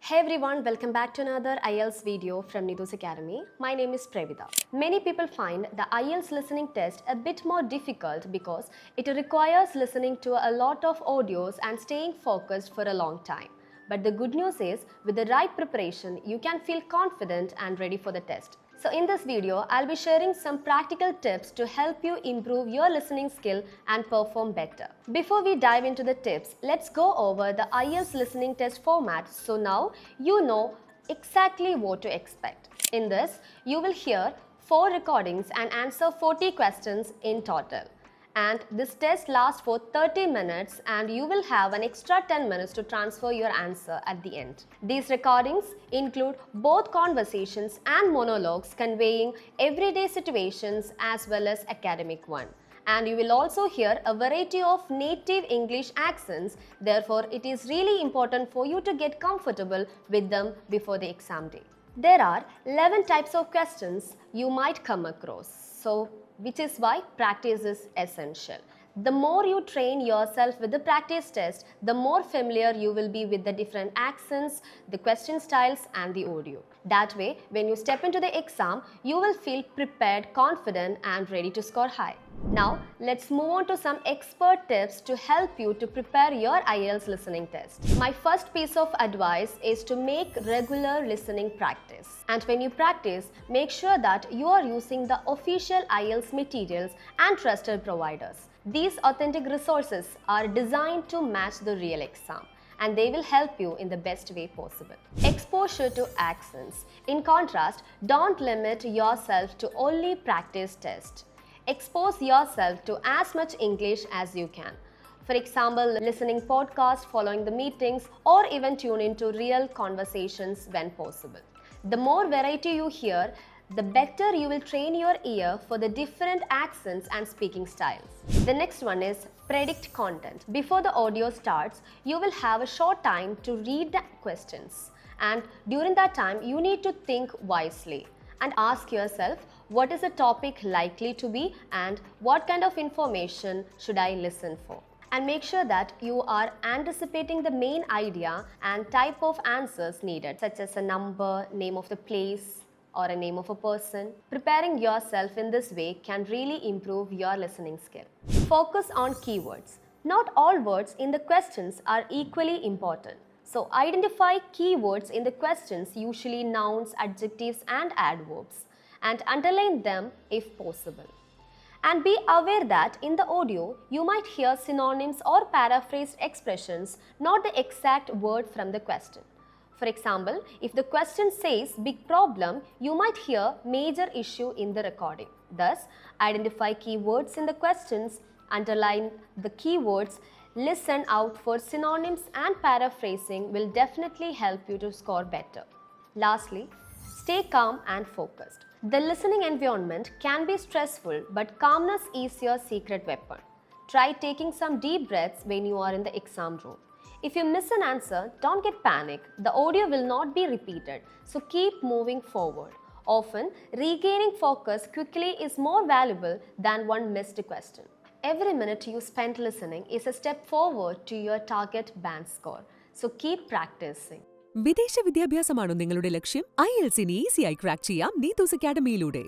Hey everyone, welcome back to another IELTS video from Nidhu's Academy. My name is Previda. Many people find the IELTS listening test a bit more difficult because it requires listening to a lot of audios and staying focused for a long time. But the good news is, with the right preparation, you can feel confident and ready for the test. So in this video, I'll be sharing some practical tips to help you improve your listening skill and perform better. Before we dive into the tips, let's go over the IELTS listening test format so now you know exactly what to expect. In this, you will hear 4 recordings and answer 40 questions in total. And this test lasts for 30 minutes and you will have an extra 10 minutes to transfer your answer at the end. These recordings include both conversations and monologues conveying everyday situations as well as academic one. And you will also hear a variety of native English accents. Therefore, it is really important for you to get comfortable with them before the exam day. There are 11 types of questions you might come across. So, which is why practice is essential. The more you train yourself with the practice test, the more familiar you will be with the different accents, the question styles and the audio. That way, when you step into the exam, you will feel prepared, confident and ready to score high. Now, let's move on to some expert tips to help you to prepare your IELTS listening test. My first piece of advice is to make regular listening practice. And when you practice, make sure that you are using the official IELTS materials and trusted providers. These authentic resources are designed to match the real exam and they will help you in the best way possible. Exposure to accents. In contrast, don't limit yourself to only practice test. Expose yourself to as much English as you can. For example, listening podcasts, following the meetings, or even tune into real conversations when possible. The more variety you hear, the better you will train your ear for the different accents and speaking styles. The next one is predict content. Before the audio starts, you will have a short time to read the questions. And during that time, you need to think wisely and ask yourself, what is the topic likely to be and what kind of information should I listen for? And make sure that you are anticipating the main idea and type of answers needed, such as a number, name of the place, or a name of a person. Preparing yourself in this way can really improve your listening skill. Focus on keywords. Not all words in the questions are equally important. So identify keywords in the questions, usually nouns, adjectives and adverbs, and underline them if possible. And be aware that in the audio, you might hear synonyms or paraphrased expressions, not the exact word from the question. For example, if the question says big problem, you might hear major issue in the recording. Thus, identify keywords in the questions, underline the keywords, listen out for synonyms and paraphrasing will definitely help you to score better. Lastly, stay calm and focused. The listening environment can be stressful, but calmness is your secret weapon. Try taking some deep breaths when you are in the exam room. If you miss an answer, don't get panic. The audio will not be repeated, so keep moving forward. Often, regaining focus quickly is more valuable than one missed question. Every minute you spend listening is a step forward to your target band score, so keep practicing. വിദേശ വിദ്യാഭ്യാസമാണോ നിങ്ങളുടെ ലക്ഷ്യം? IELTS ഈസിയായി crack ചെയ്യാം നീതൂസ് അക്കാഡമിയിലൂടെ.